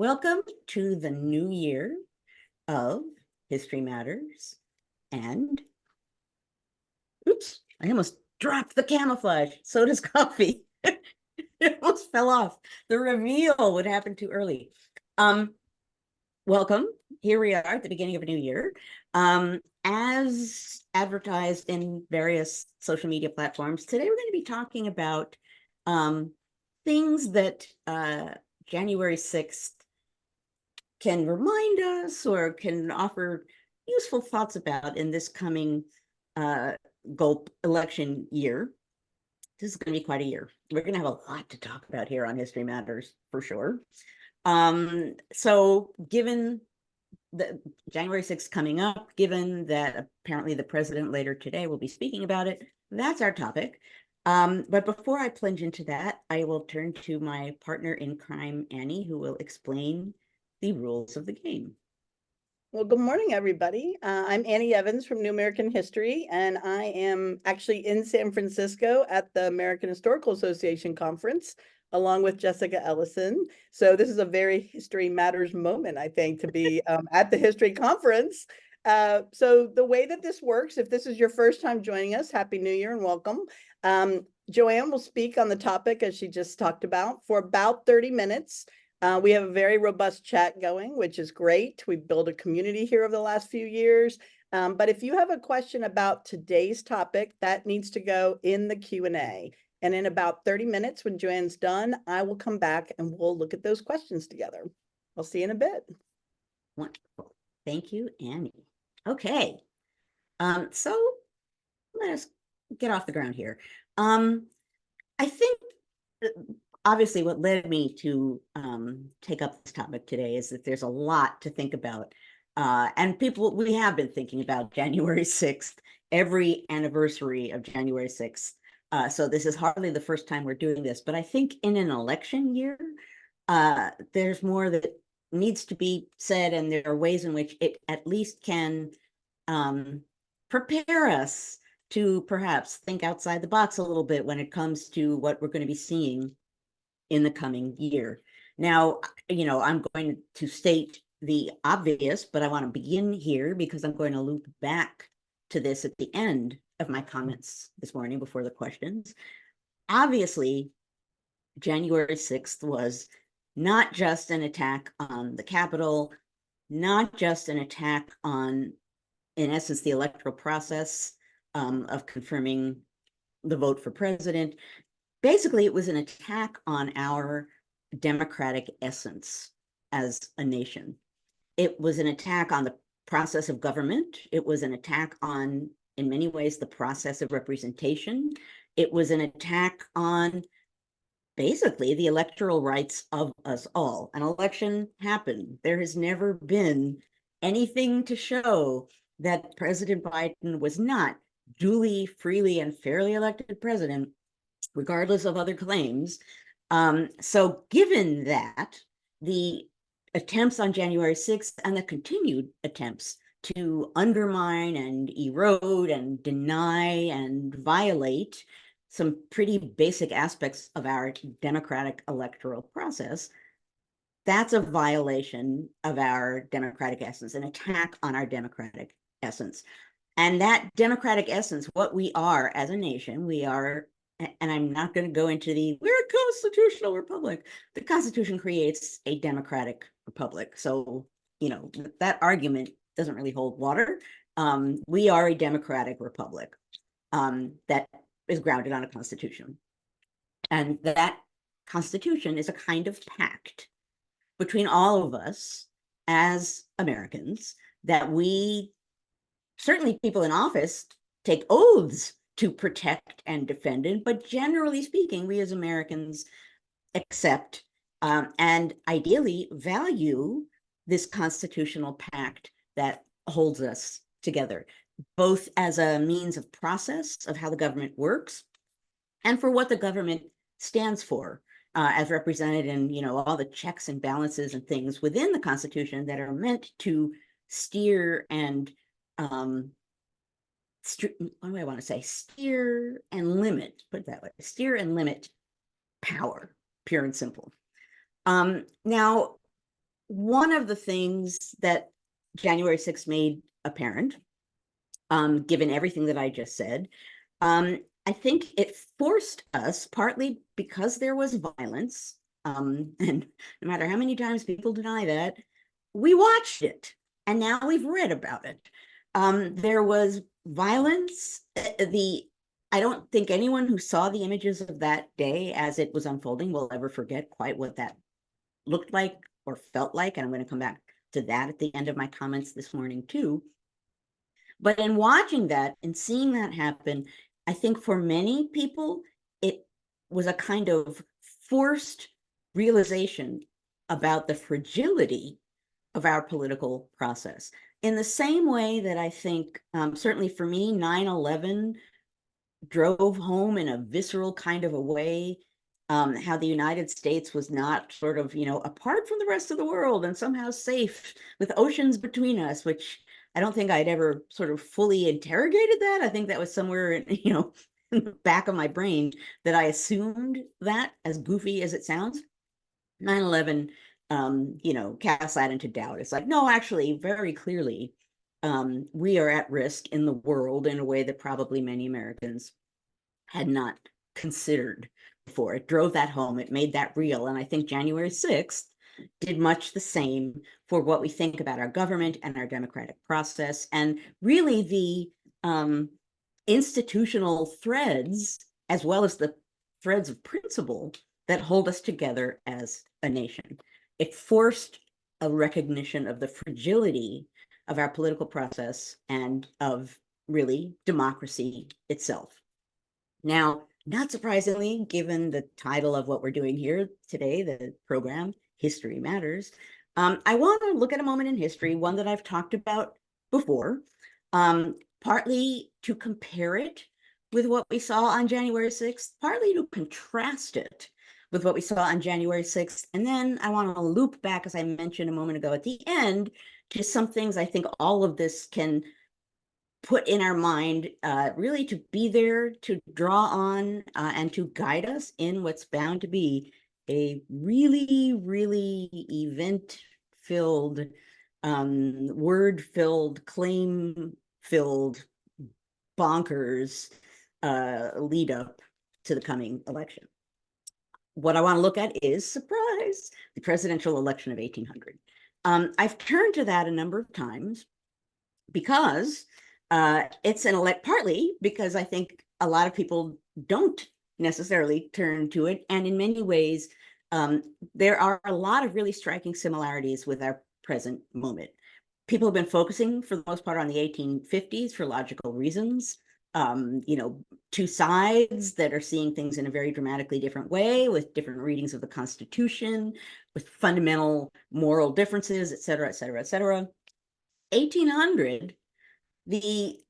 Welcome to the new year of History Matters. And, oops, I almost dropped the camouflage. So does coffee. It almost fell off. The reveal would happen too early. Welcome. Here we are at the beginning of a new year. As advertised in various social media platforms, today we're going to be talking about things that January 6th can remind us or can offer useful thoughts about in this coming GOLP election year. This is going to be quite a year. We're going to have a lot to talk about here on History Matters for sure. So given the January 6th coming up, given that apparently the president later today will be speaking about it, that's our topic. But before I plunge into that, I will turn to my partner in crime, Annie, who will explain the rules of the game. Well, good morning, everybody. I'm Annie Evans from New American History, and I am actually in San Francisco at the American Historical Association conference, along with Jessica Ellison. So this is a very History Matters moment, I think, to be at the history conference. So the way that this works, if this is your first time joining us, Happy New Year and welcome. Joanne will speak on the topic, as she just talked about, for about 30 minutes. We have a very robust chat going, which is great. We've built a community here over the last few years. But if you have a question about today's topic, that needs to go in the Q&A. And in about 30 minutes, when Joanne's done, I will come back and we'll look at those questions together. I'll see you in a bit. Wonderful. Thank you, Annie. Okay. So let us get off the ground here. I think obviously what led me to take up this topic today is that there's a lot to think about. And we have been thinking about January 6th, every anniversary of January 6th. So this is hardly the first time we're doing this, but I think in an election year, there's more that needs to be said, and there are ways in which it at least can prepare us to perhaps think outside the box a little bit when it comes to what we're going to be seeing in the coming year. Now, I'm going to state the obvious, but I want to begin here because I'm going to loop back to this at the end of my comments this morning before the questions. Obviously, January 6th was not just an attack on the Capitol, not just an attack on, in essence, the electoral process of confirming the vote for president. Basically, it was an attack on our democratic essence as a nation. It was an attack on the process of government. It was an attack on, in many ways, the process of representation. It was an attack on basically the electoral rights of us all. An election happened. There has never been anything to show that President Biden was not duly, freely, and fairly elected president, regardless of other claims. So given that, the attempts on January 6th and the continued attempts to undermine and erode and deny and violate some pretty basic aspects of our democratic electoral process, that's a violation of our democratic essence, an attack on our democratic essence. And that democratic essence, what we are as a nation, we are, and I'm not going to go into we're a constitutional republic. The Constitution creates a democratic republic. So, that argument doesn't really hold water. We are a democratic republic that is grounded on a constitution. And that constitution is a kind of pact between all of us as Americans that we, certainly people in office, take oaths to protect and defend it, but generally speaking, we as Americans accept and ideally value this constitutional pact that holds us together, both as a means of process of how the government works and for what the government stands for, as represented in all the checks and balances and things within the Constitution that are meant to steer and what do I want to say? Steer and limit, put it that way, steer and limit power, pure and simple. Now, one of the things that January 6th made apparent, given everything that I just said, I think it forced us, partly because there was violence, and no matter how many times people deny that, we watched it, and now we've read about it. There was violence. I don't think anyone who saw the images of that day as it was unfolding will ever forget quite what that looked like or felt like, and I'm going to come back to that at the end of my comments this morning too. But in watching that and seeing that happen, I think for many people, it was a kind of forced realization about the fragility of our political process. In the same way that I think, certainly for me, 9/11 drove home in a visceral kind of a way how the United States was not sort of, apart from the rest of the world and somehow safe with oceans between us, which I don't think I'd ever sort of fully interrogated that. I think that was somewhere, in the back of my brain that I assumed that, as goofy as it sounds. 9/11, cast that into doubt. It's like, no, actually, very clearly, we are at risk in the world in a way that probably many Americans had not considered before. It drove that home. It made that real. And I think January 6th did much the same for what we think about our government and our democratic process, and really the institutional threads, as well as the threads of principle that hold us together as a nation. It forced a recognition of the fragility of our political process and of really democracy itself. Now, not surprisingly, given the title of what we're doing here today, the program, History Matters, I want to look at a moment in history, one that I've talked about before, partly to compare it with what we saw on January 6th, partly to contrast it with what we saw on January 6th. And then I want to loop back, as I mentioned a moment ago at the end, to some things I think all of this can put in our mind, really to be there to draw on and to guide us in what's bound to be a really, really event-filled, word-filled, claim-filled, bonkers lead up to the coming election. What I want to look at is, surprise, the presidential election of 1800. I've turned to that a number of times because it's partly because I think a lot of people don't necessarily turn to it. And in many ways, there are a lot of really striking similarities with our present moment. People have been focusing for the most part on the 1850s for logical reasons. Two sides that are seeing things in a very dramatically different way, with different readings of the Constitution, with fundamental moral differences, et cetera, et cetera, et cetera. 1800,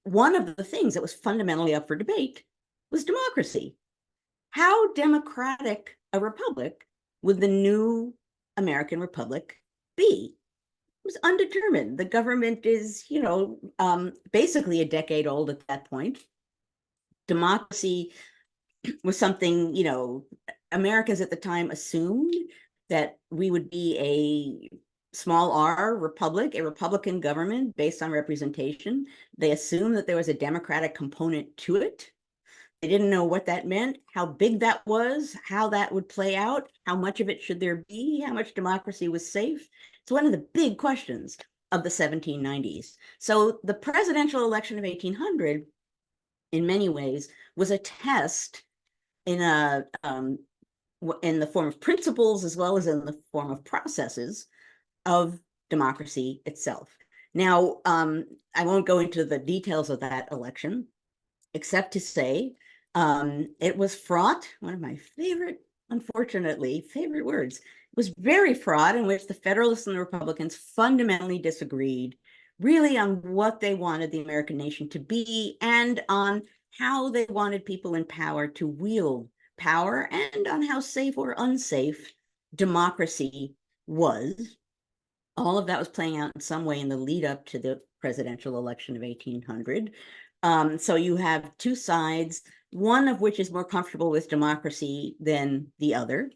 one of the things that was fundamentally up for debate was democracy. How democratic a republic would the new American republic be? It was undetermined. The government is, basically a decade old at that point. Democracy was something, Americans at the time assumed that we would be a small r republic, a Republican government based on representation. They assumed that there was a democratic component to it. They didn't know what that meant, how big that was, how that would play out, how much of it should there be, how much democracy was safe. It's one of the big questions of the 1790s. So the presidential election of 1800, in many ways, was a test in the form of principles as well as in the form of processes of democracy itself. Now, I won't go into the details of that election, except to say it was fraught, one of my unfortunately, favorite words. It was very fraught, in which the Federalists and the Republicans fundamentally disagreed, really on what they wanted the American nation to be and on how they wanted people in power to wield power, and on how safe or unsafe democracy was. All of that was playing out in some way in the lead up to the presidential election of 1800. So you have two sides, one of which is more comfortable with democracy than the other.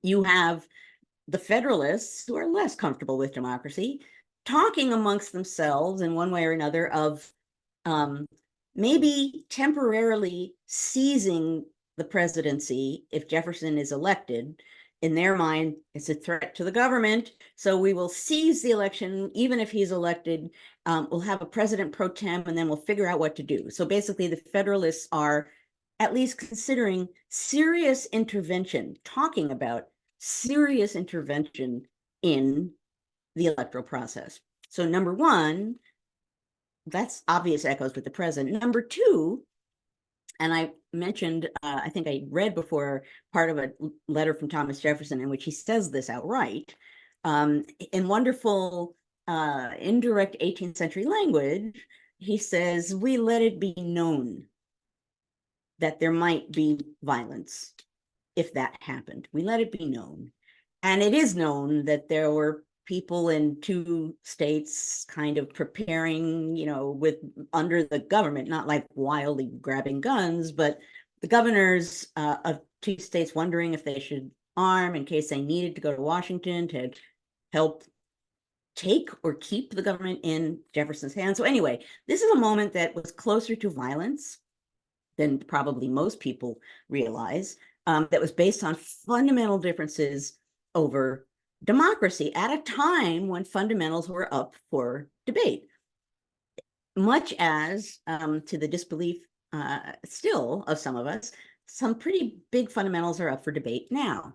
You have the Federalists, who are less comfortable with democracy, talking amongst themselves in one way or another of maybe temporarily seizing the presidency if Jefferson is elected. In their mind, it's a threat to the government. So we will seize the election, even if he's elected. We'll have a president pro tem, and then we'll figure out what to do. So basically, the Federalists are at least considering serious intervention, talking about serious intervention in the electoral process. So number one, that's obvious echoes with the president. Number two, and I mentioned, I think I read before part of a letter from Thomas Jefferson in which he says this outright, in wonderful indirect 18th century language. He says, we let it be known that there might be violence if that happened. We let it be known. And it is known that there were people in two states kind of preparing, with under the government, not like wildly grabbing guns, but the governors of two states wondering if they should arm in case they needed to go to Washington to help take or keep the government in Jefferson's hands. So anyway, this is a moment that was closer to violence than probably most people realize, that was based on fundamental differences over democracy at a time when fundamentals were up for debate. Much as, to the disbelief still of some of us, some pretty big fundamentals are up for debate now.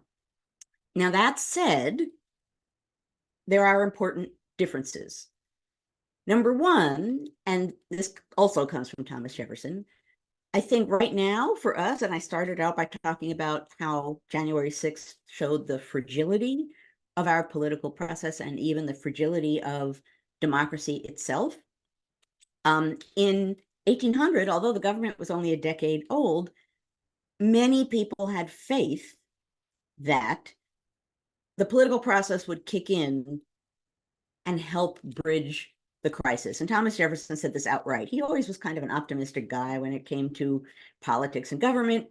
Now, that said, there are important differences. Number one, and this also comes from Thomas Jefferson, I think right now for us, and I started out by talking about how January 6th showed the fragility of our political process and even the fragility of democracy itself. In 1800, although the government was only a decade old, many people had faith that the political process would kick in and help bridge the crisis. And Thomas Jefferson said this outright. He always was kind of an optimistic guy when it came to politics and government.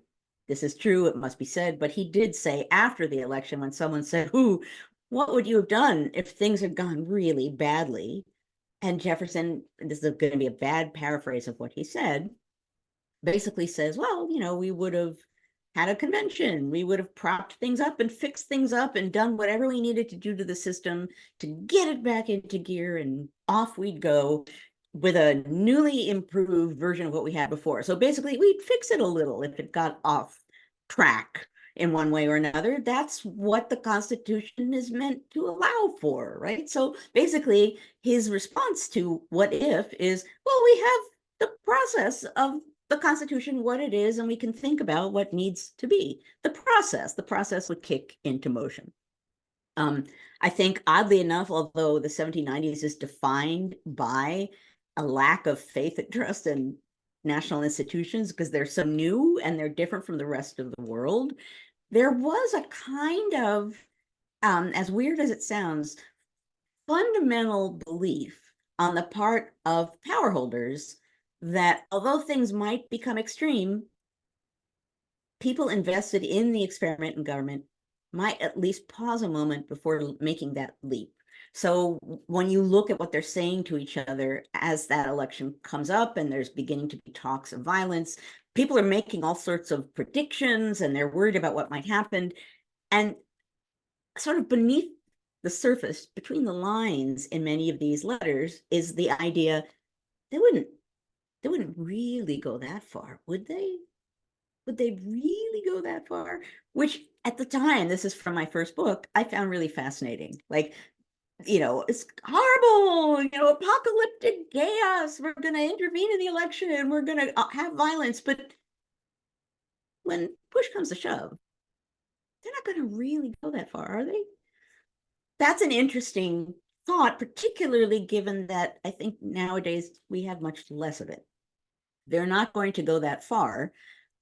This is true, it must be said, but he did say after the election, when someone said, what would you have done if things had gone really badly? And Jefferson, this is going to be a bad paraphrase of what he said, basically says, well, we would have had a convention. We would have propped things up and fixed things up and done whatever we needed to do to the system to get it back into gear, and off we'd go with a newly improved version of what we had before. So basically, we'd fix it a little if it got off track in one way or another. That's what the Constitution is meant to allow for, right? So basically, his response to what if is, well, we have the process of the Constitution, what it is, and we can think about what needs to be. The process would kick into motion. I think, oddly enough, although the 1790s is defined by a lack of faith and trust in national institutions because they're so new and they're different from the rest of the world, there was a kind of, as weird as it sounds, fundamental belief on the part of power holders that although things might become extreme, people invested in the experiment in government might at least pause a moment before making that leap. So when you look at what they're saying to each other as that election comes up and there's beginning to be talks of violence, people are making all sorts of predictions and they're worried about what might happen. And sort of beneath the surface, between the lines in many of these letters, is the idea they wouldn't really go that far, would they? Would they really go that far? Which at the time, this is from my first book, I found really fascinating. Like, it's horrible, apocalyptic chaos. We're going to intervene in the election and we're going to have violence. But when push comes to shove, they're not going to really go that far, are they? That's an interesting thought, particularly given that I think nowadays we have much less of it. They're not going to go that far,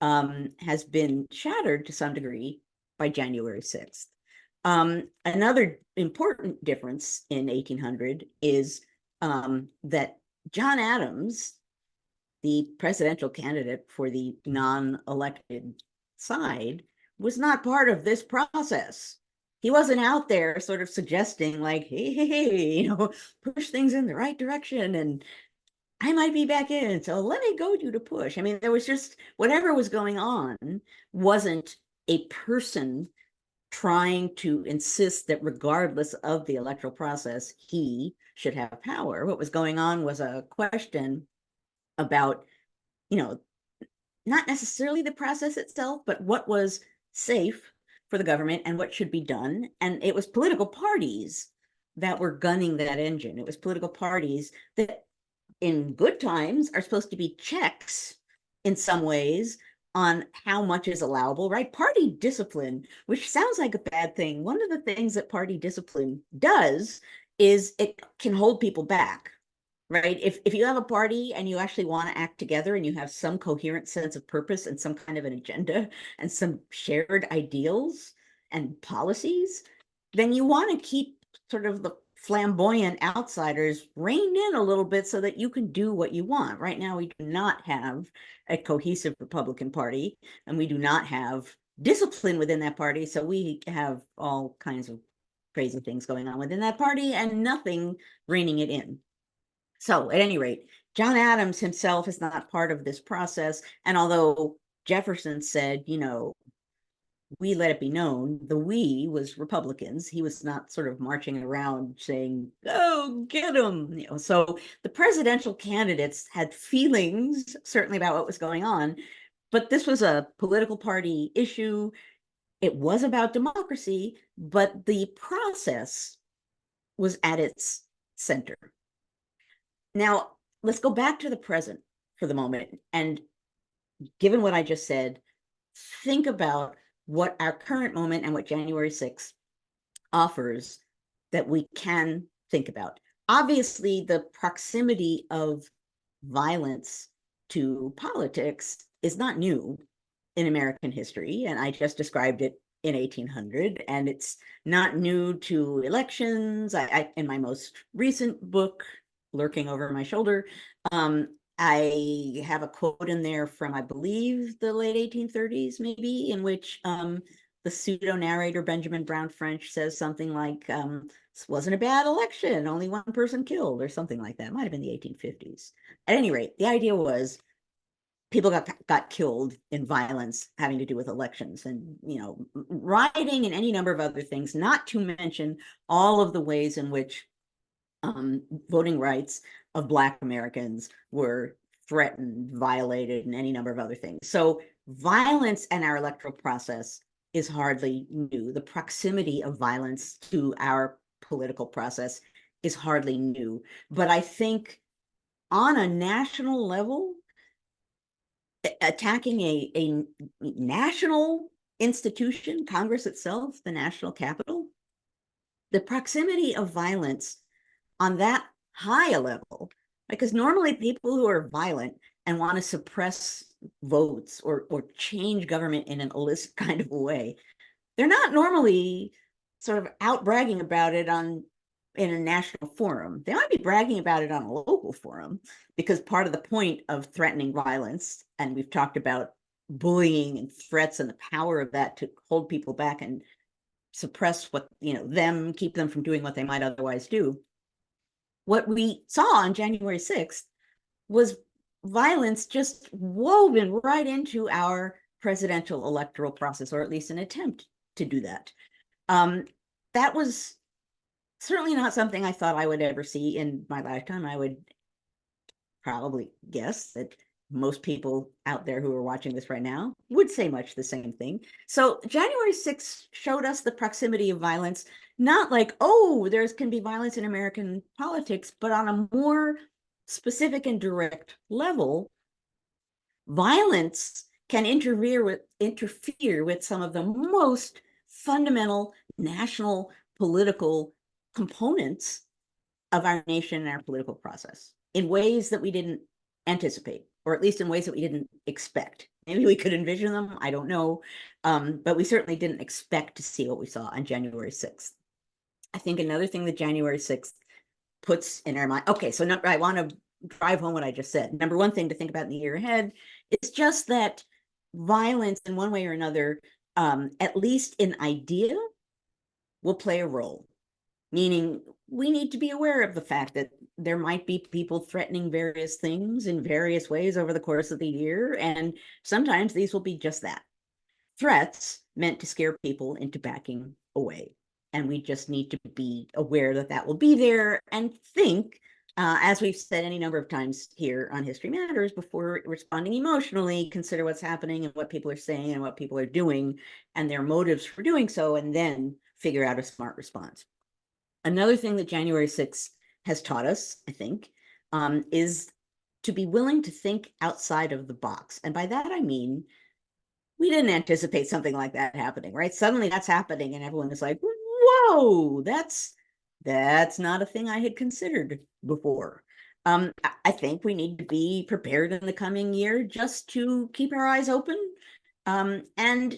has been shattered to some degree by January 6th. Another important difference in 1800 is that John Adams, the presidential candidate for the non-elected side, was not part of this process. he wasn't out there sort of suggesting like, hey, push things in the right direction and I might be back in, so let me go do the push. I mean, there was just whatever was going on wasn't a person trying to insist that regardless of the electoral process, he should have power. What was going on was a question about, you know, not necessarily the process itself, but what was safe for the government and what should be done. And it was political parties that were gunning that engine. It was political parties that in good times are supposed to be checks in some ways on how much is allowable, right? Party discipline, which sounds like a bad thing. One of the things that party discipline does is it can hold people back, right? If you have a party and you actually want to act together and you have some coherent sense of purpose and some kind of an agenda and some shared ideals and policies, then you want to keep sort of the flamboyant outsiders reined in a little bit so that you can do what you want. Right now, we do not have a cohesive Republican Party, and we do not have discipline within that party. So we have all kinds of crazy things going on within that party and nothing reining it in. So at any rate, John Adams himself is not part of this process. And although Jefferson said, we let it be known, the we was Republicans. He was not sort of marching around saying, go get him. So the presidential candidates had feelings, certainly about what was going on, but this was a political party issue. It was about democracy, but the process was at its center. Now, let's go back to the present for the moment. And given what I just said, think about what our current moment and what January 6th offers that we can think about. Obviously, the proximity of violence to politics is not new in American history, and I just described it in 1800, and it's not new to elections. In my most recent book, Lurking Over My Shoulder, I have a quote in there from, I believe, the late 1830s, maybe, in which the pseudo narrator Benjamin Brown French says something like, this wasn't a bad election, only one person killed, or something like that. It might have been the 1850s. At any rate, the idea was people got killed in violence having to do with elections and, rioting and any number of other things, not to mention all of the ways in which voting rights of Black Americans were threatened, violated, and any number of other things. So violence and our electoral process is hardly new. The proximity of violence to our political process is hardly new. But I think on a national level, attacking a national institution, Congress itself, the national capital, the proximity of violence on that high a level, because normally people who are violent and want to suppress votes or change government in an illicit kind of a way, they're not normally sort of out bragging about it in a national forum. They might be bragging about it on a local forum, because part of the point of threatening violence, and we've talked about bullying and threats and the power of that to hold people back and suppress what, keep them from doing what they might otherwise do. What we saw on January 6th was violence just woven right into our presidential electoral process, or at least an attempt to do that. That was certainly not something I thought I would ever see in my lifetime. I would probably guess that most people out there who are watching this right now would say much the same thing. So January 6th showed us the proximity of violence, not like, oh, there can be violence in American politics, but on a more specific and direct level, violence can interfere with some of the most fundamental national political components of our nation and our political process in ways that we didn't anticipate, or at least in ways that we didn't expect. Maybe we could envision them, I don't know, but we certainly didn't expect to see what we saw on January 6th. I think another thing that January 6th puts in our mind, okay, so I want to drive home what I just said. Number one thing to think about in the year ahead is just that violence in one way or another, at least in idea, will play a role, meaning we need to be aware of the fact that there might be people threatening various things in various ways over the course of the year, and sometimes these will be just that, threats meant to scare people into backing away. And we just need to be aware that that will be there and think, as we've said any number of times here on History Matters, before responding emotionally, consider what's happening and what people are saying and what people are doing and their motives for doing so, and then figure out a smart response. Another thing that January 6th has taught us, I think, is to be willing to think outside of the box. And by that, I mean, we didn't anticipate something like that happening, right? Suddenly that's happening and everyone is like, whoa, that's not a thing I had considered before. I think we need to be prepared in the coming year just to keep our eyes open, and,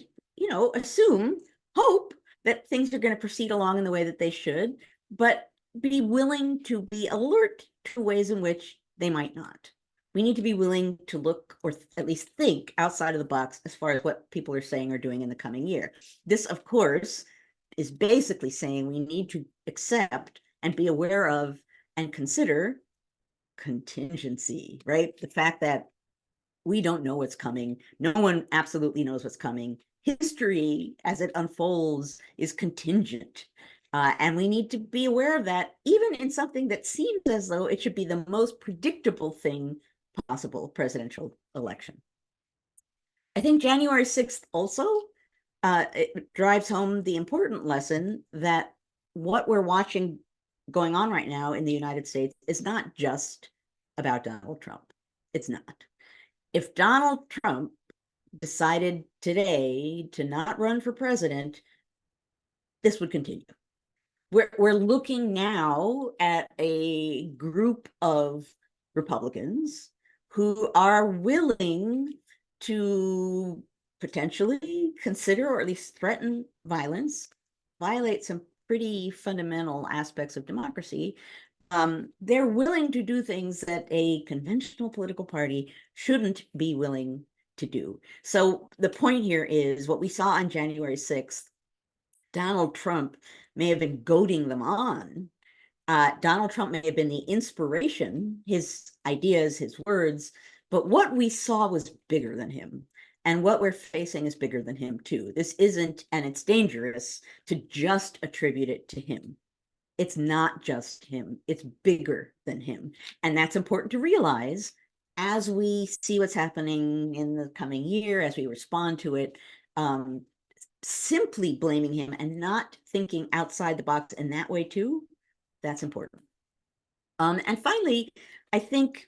assume, hope that things are going to proceed along in the way that they should, but be willing to be alert to ways in which they might not. We need to be willing to look, or at least think, outside of the box as far as what people are saying or doing in the coming year. This, of course, is basically saying we need to accept and be aware of and consider contingency, right? The fact that we don't know what's coming. No one absolutely knows what's coming. History, as it unfolds, is contingent. And we need to be aware of that, even in something that seems as though it should be the most predictable thing possible, presidential election. I think January 6th also it drives home the important lesson that what we're watching going on right now in the United States is not just about Donald Trump. It's not. If Donald Trump decided today to not run for president, this would continue. We're looking now at a group of Republicans who are willing to potentially consider, or at least threaten, violence, violate some pretty fundamental aspects of democracy. They're willing to do things that a conventional political party shouldn't be willing to do. So the point here is what we saw on January 6th, Donald Trump may have been goading them on. Donald Trump may have been the inspiration, his ideas, his words, but what we saw was bigger than him. And what we're facing is bigger than him too. This isn't, and it's dangerous to just attribute it to him. It's not just him, it's bigger than him. And that's important to realize as we see what's happening in the coming year, as we respond to it. Simply blaming him and not thinking outside the box in that way too, that's important. And finally, I think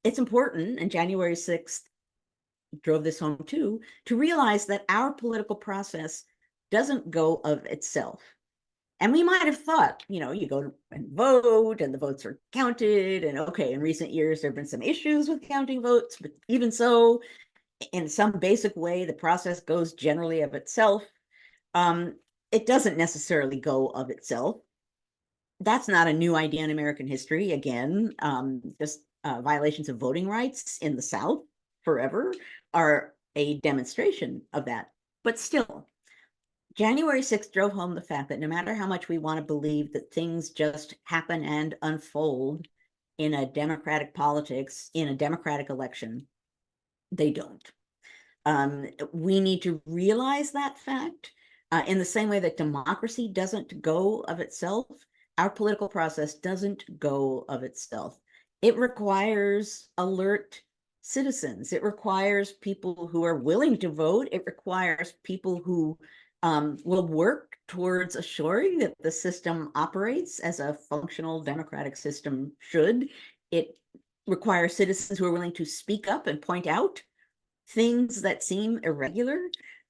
it's important, and January 6th drove this home too, to realize that our political process doesn't go of itself. And we might have thought, you go and vote and the votes are counted. And okay, in recent years, there have been some issues with counting votes, but even so, in some basic way, the process goes generally of itself. It doesn't necessarily go of itself. That's not a new idea in American history. Again, just violations of voting rights in the South forever are a demonstration of that. But still, January 6th drove home the fact that no matter how much we want to believe that things just happen and unfold in a democratic politics, in a democratic election, they don't. We need to realize that fact. In the same way that democracy doesn't go of itself, our political process doesn't go of itself. It requires alert citizens. It requires people who are willing to vote. It requires people who will work towards assuring that the system operates as a functional democratic system should. It requires citizens who are willing to speak up and point out things that seem irregular.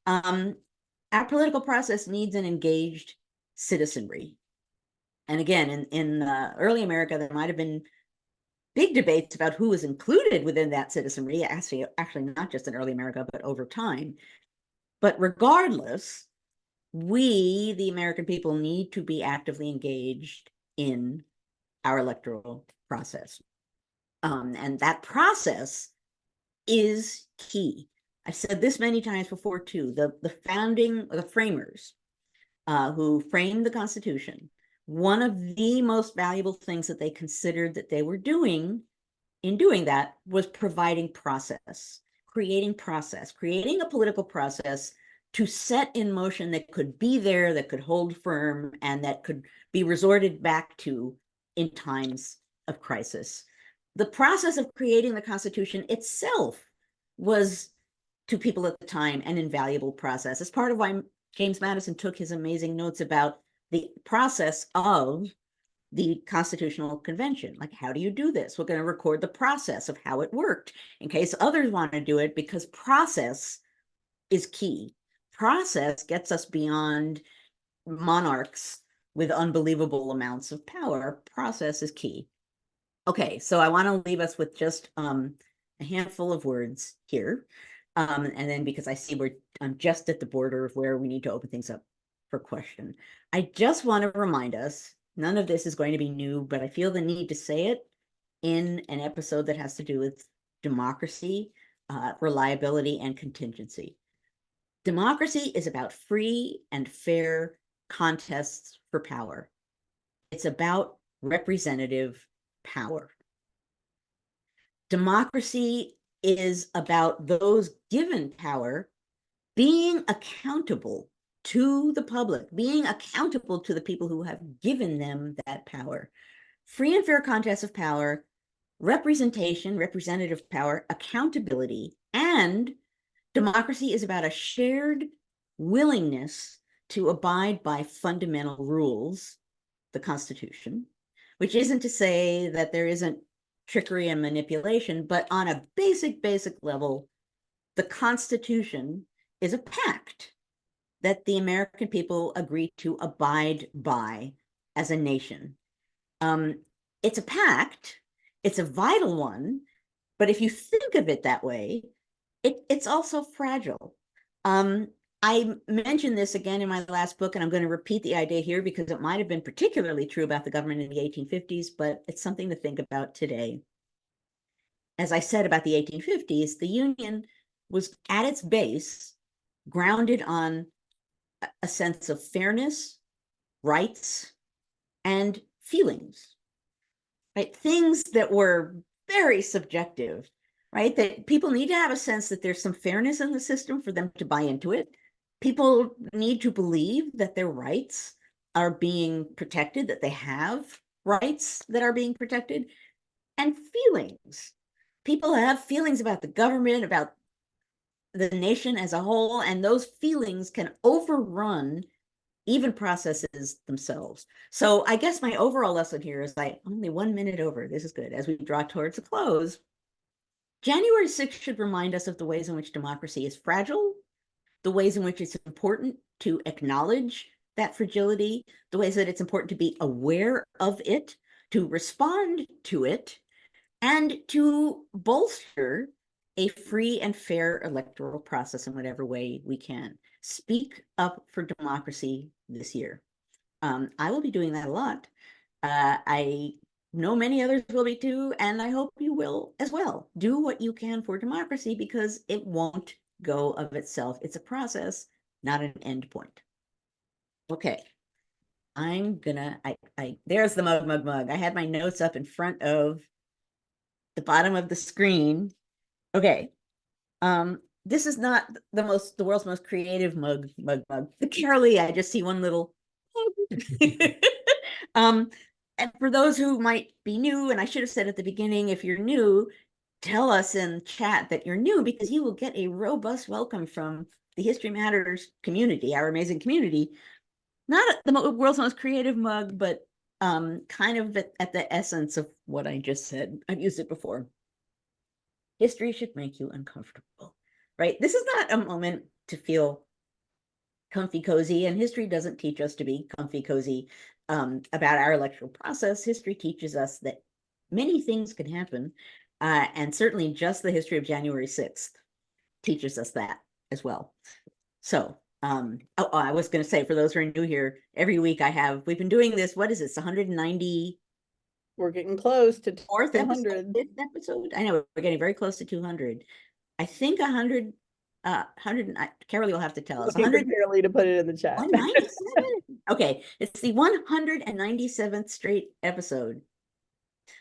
Our political process needs an engaged citizenry. And again, in early America, there might have been big debates about who was included within that citizenry, actually not just in early America, but over time. But regardless, we, the American people, need to be actively engaged in our electoral process. And that process is key. I've said this many times before too. The framers who framed the Constitution, one of the most valuable things that they considered that they were doing in doing that was providing process, creating a political process to set in motion that could be there, that could hold firm, and that could be resorted back to in times of crisis. The process of creating the Constitution itself was, to people at the time, an invaluable process. It's part of why James Madison took his amazing notes about the process of the Constitutional Convention. Like, how do you do this? We're going to record the process of how it worked in case others want to do it, because process is key. Process gets us beyond monarchs with unbelievable amounts of power. Process is key. Okay, so I want to leave us with just a handful of words here. And then, because I see I'm just at the border of where we need to open things up for question. I just want to remind us, none of this is going to be new, but I feel the need to say it in an episode that has to do with democracy, reliability, and contingency. Democracy is about free and fair contests for power. It's about representative power. Democracy is about those given power being accountable to the public, being accountable to the people who have given them that power. Free and fair contests of power, representation, representative power, accountability, and democracy is about a shared willingness to abide by fundamental rules, the Constitution, which isn't to say that there isn't trickery and manipulation, but on a basic level, the Constitution is a pact that the American people agree to abide by as a nation. It's a pact, it's a vital one, but if you think of it that way, it's also fragile. I mentioned this again in my last book, and I'm going to repeat the idea here because it might have been particularly true about the government in the 1850s, but it's something to think about today. As I said about the 1850s, the Union was at its base grounded on a sense of fairness, rights, and feelings, right? Things that were very subjective, right? That people need to have a sense that there's some fairness in the system for them to buy into it. People need to believe that their rights are being protected, that they have rights that are being protected, and feelings. People have feelings about the government, about the nation as a whole, and those feelings can overrun even processes themselves. So I guess my overall lesson here is only 1 minute over. This is good. As we draw towards a close, January 6th should remind us of the ways in which democracy is fragile, the ways in which it's important to acknowledge that fragility, the ways that it's important to be aware of it, to respond to it, and to bolster a free and fair electoral process in whatever way we can. Speak up for democracy this year. I will be doing that a lot. I know many others will be too, and I hope you will as well. Do what you can for democracy because it won't go of itself. It's a process, not an end point. Okay. I'm gonna, there's the mug. I had my notes up in front of the bottom of the screen. Okay. This is not the world's most creative mug. The Carolee, I just see one little. And for those who might be new, and I should have said at the beginning, if you're new, tell us in chat that you're new, because you will get a robust welcome from the History Matters community, our amazing community. Not the world's most creative mug, but kind of at the essence of what I just said. I've used it before. History should make you uncomfortable, right? This is not a moment to feel comfy cozy, and history doesn't teach us to be comfy cozy about our electoral process. History teaches us that many things can happen, and certainly just the history of January 6th teaches us that as well. So I was going to say, for those who are new here, every week we've been doing this, what is this, 190? We're getting close to 200 episode. I know we're getting very close to 200. I think 100. Carolee will have to tell us. 100. Carolee to put it in the chat. 197. Okay, it's the 197th straight episode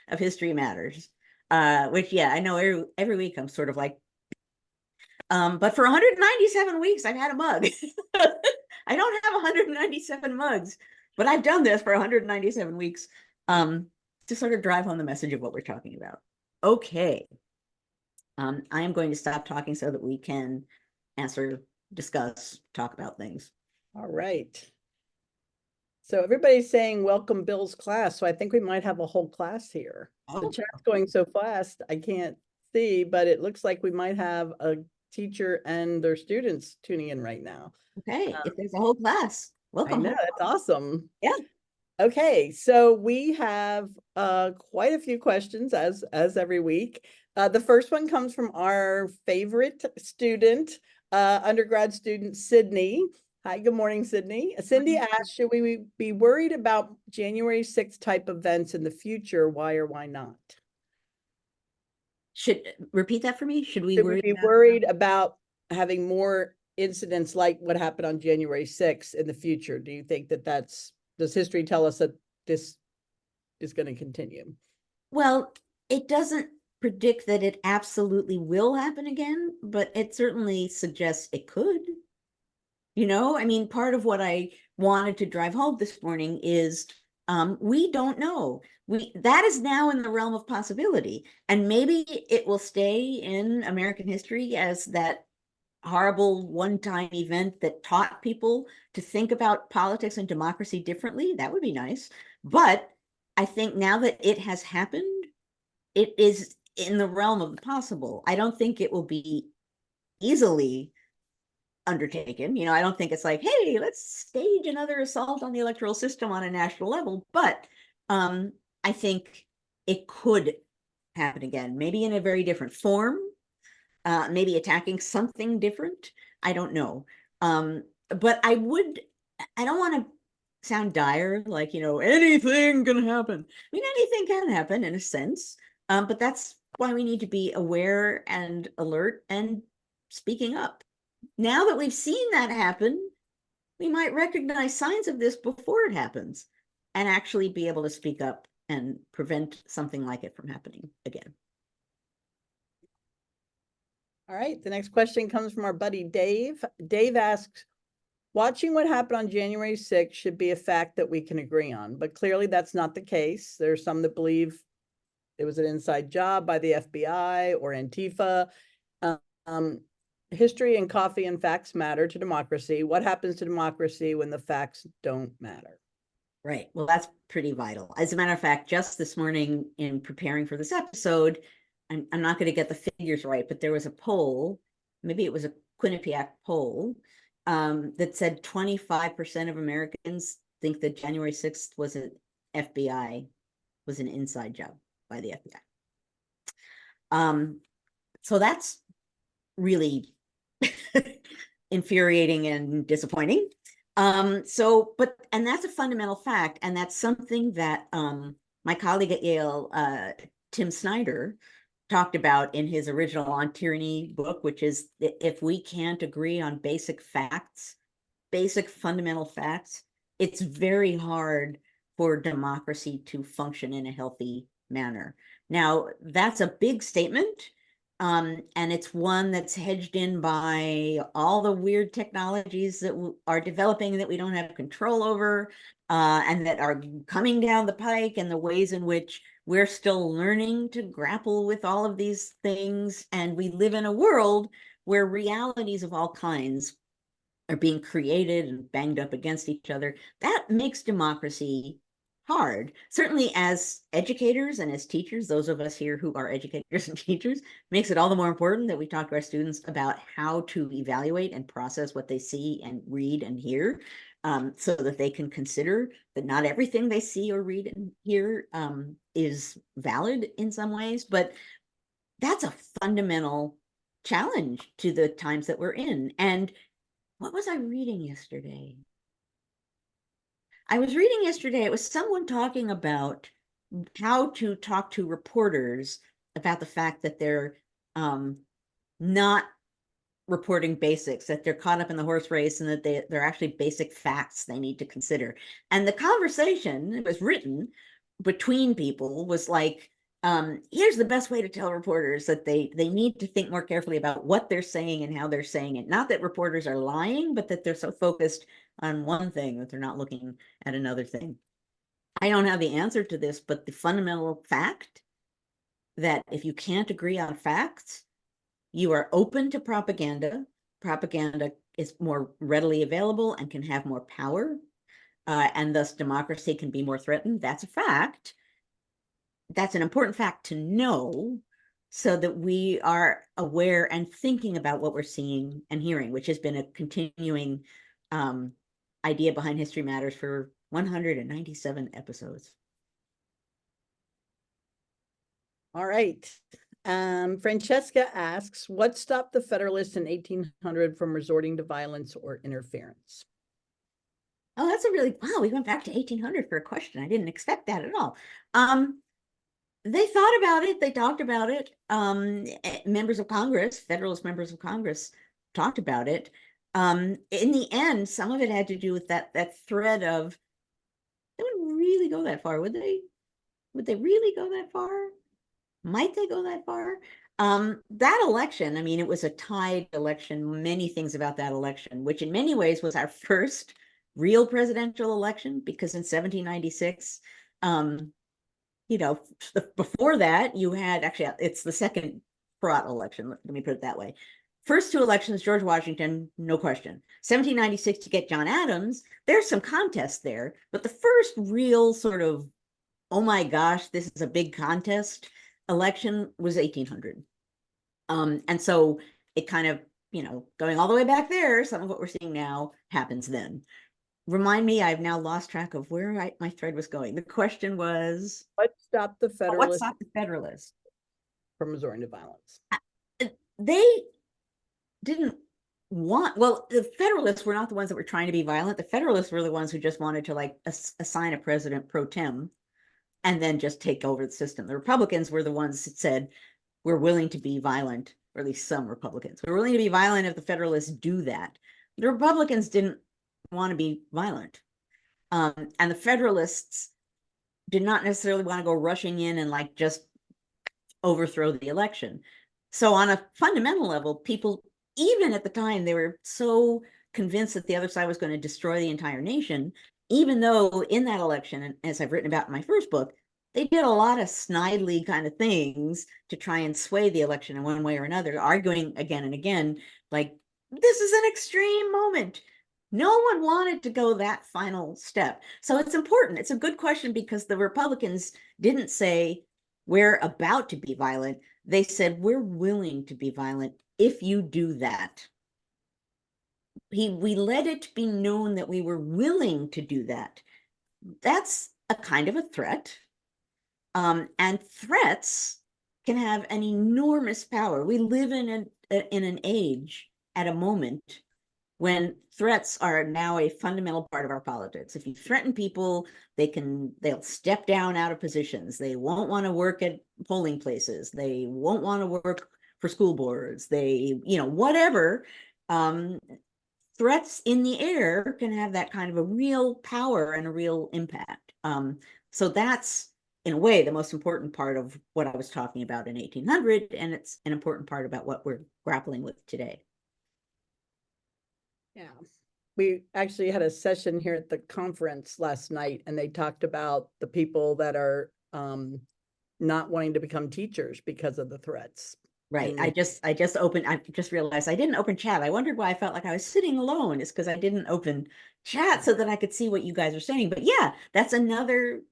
of History Matters. Which, yeah, I know every week I'm sort of like, but for 197 weeks I've had a mug. I don't have 197 mugs, but I've done this for 197 weeks, to sort of drive home the message of what we're talking about. Okay. I am going to stop talking so that we can answer, discuss, talk about things. All right. So everybody's saying welcome Bill's class. So I think we might have a whole class here. The Oh, chat's going so fast, I can't see, but it looks like we might have a teacher and their students tuning in right now. okay. If there's a whole class, I welcome. know, that's awesome. Yeah. Okay, so we have quite a few questions as every week. The first one comes from our favorite student, undergrad student Sydney. Hi, good morning, Sydney. Cindy asked, should we be worried about January 6th type events in the future? Why or why not? Should repeat that for me? Should we Should worry we be about worried about having more incidents like what happened on January 6th in the future? Do you think that does history tell us that this is going to continue? Well, it doesn't predict that it absolutely will happen again, but it certainly suggests it could. I mean, part of what I wanted to drive home this morning is we don't know. That is now in the realm of possibility. And maybe it will stay in American history as that horrible one-time event that taught people to think about politics and democracy differently. That would be nice. But I think now that it has happened, it is in the realm of the possible. I don't think it will be easily undertaken. I don't think it's like, hey, let's stage another assault on the electoral system on a national level. But I think it could happen again, maybe in a very different form, maybe attacking something different. I don't know. But I don't want to sound dire, like, anything can happen. I mean, anything can happen in a sense. But that's why we need to be aware and alert and speaking up. Now that we've seen that happen, we might recognize signs of this before it happens and actually be able to speak up and prevent something like it from happening again. All right, the next question comes from our buddy Dave. Dave asks, watching what happened on January 6th should be a fact that we can agree on, but clearly that's not the case. There's some that believe it was an inside job by the FBI or Antifa. History and coffee and facts matter to democracy. What happens to democracy when the facts don't matter? Right. Well, that's pretty vital. As a matter of fact, just this morning in preparing for this episode, I'm not going to get the figures right, but there was a poll, maybe it was a Quinnipiac poll, that said 25% of Americans think that January 6th was an inside job by the FBI. So that's really infuriating and disappointing. And that's a fundamental fact. And that's something that my colleague at Yale, Tim Snyder, talked about in his original On Tyranny book, which is that if we can't agree on basic facts, basic fundamental facts, it's very hard for democracy to function in a healthy manner. Now, that's a big statement. And it's one that's hedged in by all the weird technologies that are developing that we don't have control over, and that are coming down the pike, and the ways in which we're still learning to grapple with all of these things. And we live in a world where realities of all kinds are being created and banged up against each other. That makes democracy hard. Certainly as educators and as teachers, those of us here who are educators and teachers, makes it all the more important that we talk to our students about how to evaluate and process what they see and read and hear, so that they can consider that not everything they see or read and hear is valid in some ways. But that's a fundamental challenge to the times that we're in. And what was I reading yesterday? I was reading yesterday, it was someone talking about how to talk to reporters about the fact that they're not reporting basics, that they're caught up in the horse race, and that they're actually basic facts they need to consider. And the conversation that was written between people was like, here's the best way to tell reporters that they need to think more carefully about what they're saying and how they're saying it. Not that reporters are lying, but that they're so focused on one thing that they're not looking at another thing. I don't have the answer to this, but the fundamental fact that if you can't agree on facts, you are open to propaganda. Propaganda is more readily available and can have more power, and thus democracy can be more threatened. That's a fact. That's an important fact to know, so that we are aware and thinking about what we're seeing and hearing, which has been a continuing idea behind History Matters for 197 episodes. All right. Francesca asks, what stopped the Federalists in 1800 from resorting to violence or interference? Oh, that's a really, wow, we went back to 1800 for a question. I didn't expect that at all. They thought about it. They talked about it. Members of Congress, Federalist members of Congress talked about it. In the end, some of it had to do with that thread of, they wouldn't really go that far, would they? Would they really go that far? Might they go that far? That election, I mean, it was a tied election. Many things about that election, which in many ways was our first real presidential election, because in 1796, before that, you had, actually, it's the second fraught election. Let me put it that way. First two elections, George Washington, no question. 1796 to get John Adams, there's some contest there, but the first real sort of, oh my gosh, this is a big contest election was 1800. And so it kind of, going all the way back there, some of what we're seeing now happens then. Remind me, I've now lost track of where my thread was going. The question was, What stopped the what Federalists stopped the Federalists? from resorting to violence? They didn't want, well, the Federalists were not the ones that were trying to be violent. The Federalists were the ones who just wanted to like assign a president pro tem and then just take over the system. The Republicans were the ones that said, we're willing to be violent, or at least some Republicans. We're willing to be violent if the Federalists do that. The Republicans didn't want to be violent. And the Federalists did not necessarily want to go rushing in and like just overthrow the election. So on a fundamental level, people, even at the time, they were so convinced that the other side was going to destroy the entire nation, even though in that election, and as I've written about in my first book, they did a lot of snidely kind of things to try and sway the election in one way or another, arguing again and again, like, this is an extreme moment. No one wanted to go that final step. So it's important. It's a good question, because the Republicans didn't say, we're about to be violent. They said, we're willing to be violent if you do that. We let it be known that we were willing to do that. That's a kind of a threat. And threats can have an enormous power. We live in an age, at a moment, when threats are now a fundamental part of our politics. If you threaten people, they'll step down out of positions. They won't want to work at polling places. They won't want to work for school boards. They, whatever. Threats in the air can have that kind of a real power and a real impact. So that's, in a way, the most important part of what I was talking about in 1800, and it's an important part about what we're grappling with today. Yeah, we actually had a session here at the conference last night, and they talked about the people that are not wanting to become teachers because of the threats. Right. And I just realized I didn't open chat. I wondered why I felt like I was sitting alone. It's because I didn't open chat so that I could see what you guys are saying. But yeah, that's another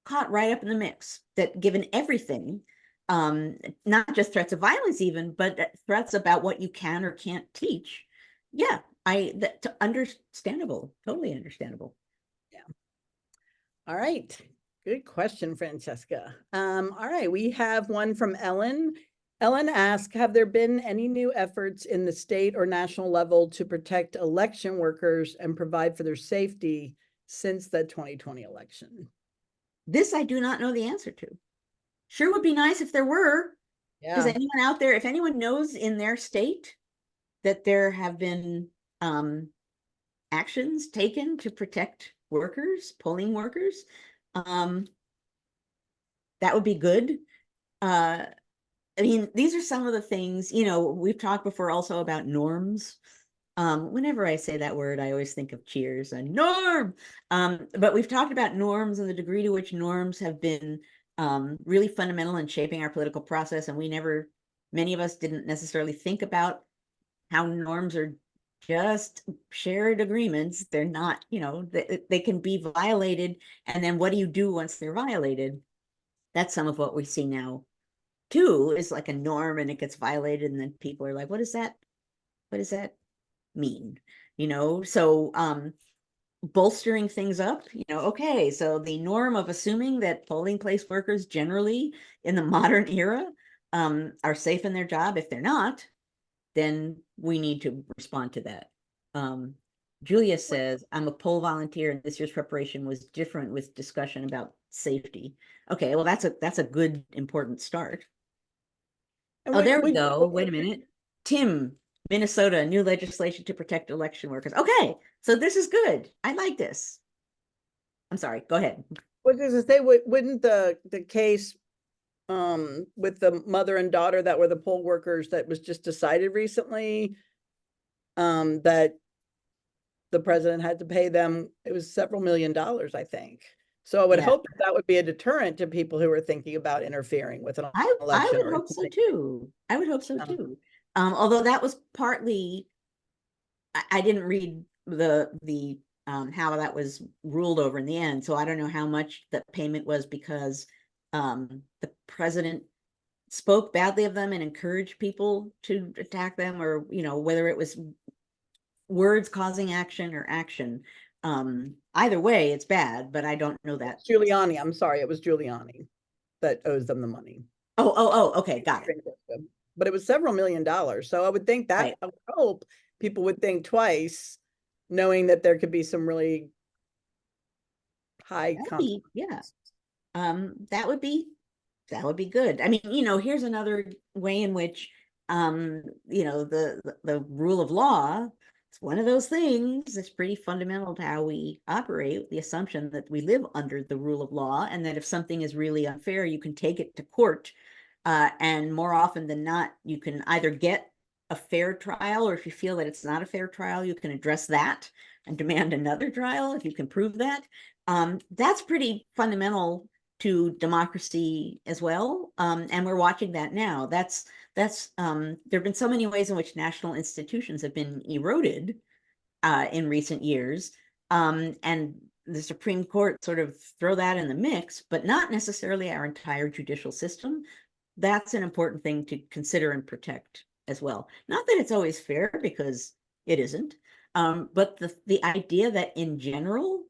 caught right up in the mix, that given everything, not just threats of violence even, but threats about what you can or can't teach. Yeah, understandable, totally understandable. Yeah. All right. Good question, Francesca. All right, we have one from Ellen. Ellen asked, have there been any new efforts in the state or national level to protect election workers and provide for their safety since the 2020 election? This I do not know the answer to. Sure would be nice if there were. Yeah. Does anyone out there, if anyone knows in their state that there have been actions taken to protect workers, polling workers. That would be good. I mean, these are some of the things, we've talked before also about norms. Whenever I say that word, I always think of Cheers, a norm. But we've talked about norms and the degree to which norms have been really fundamental in shaping our political process. And many of us didn't necessarily think about how norms are just shared agreements. They're not, they can be violated. And then what do you do once they're violated? That's some of what we see now too, is like a norm and it gets violated. And then people are like, what does that mean? So bolstering things up, okay, so the norm of assuming that polling place workers generally in the modern era are safe in their job. If they're not, then we need to respond to that. Julia says, I'm a poll volunteer and this year's preparation was different with discussion about safety. Okay, well, that's a good, important start. And Oh, there we go. Wait a minute. Tim, Minnesota, new legislation to protect election workers. Okay, so this is good. I like this. I'm sorry, go ahead. What does it say? Wouldn't the case with the mother and daughter that were the poll workers that was just decided recently, that the president had to pay them, it was several $1,000,000, I think. So I would hope that would be a deterrent to people who are thinking about interfering with an I election. would hope so too. I would hope so too. Although that was partly, I didn't read the how that was ruled over in the end, so I don't know how much the payment was because the president spoke badly of them and encouraged people to attack them, or whether it was words causing action or action. Either way, it's bad, but I don't know that. Giuliani, I'm sorry, it was Giuliani that owes them the money. Oh, okay, got it. But it was several $1,000,000. So I would think that, I would hope people would think twice, knowing that there could be some really high consequences. Yeah. That would be good. I mean, here's another way in which the rule of law, it's one of those things that's pretty fundamental to how we operate, the assumption that we live under the rule of law, and that if something is really unfair, you can take it to court. And more often than not, you can either get a fair trial, or if you feel that it's not a fair trial, you can address that and demand another trial if you can prove that. That's pretty fundamental to democracy as well. And we're watching that now. There have been so many ways in which national institutions have been eroded in recent years. And the Supreme Court sort of throw that in the mix, but not necessarily our entire judicial system. That's an important thing to consider and protect as well. Not that it's always fair, because it isn't, but the idea that in general,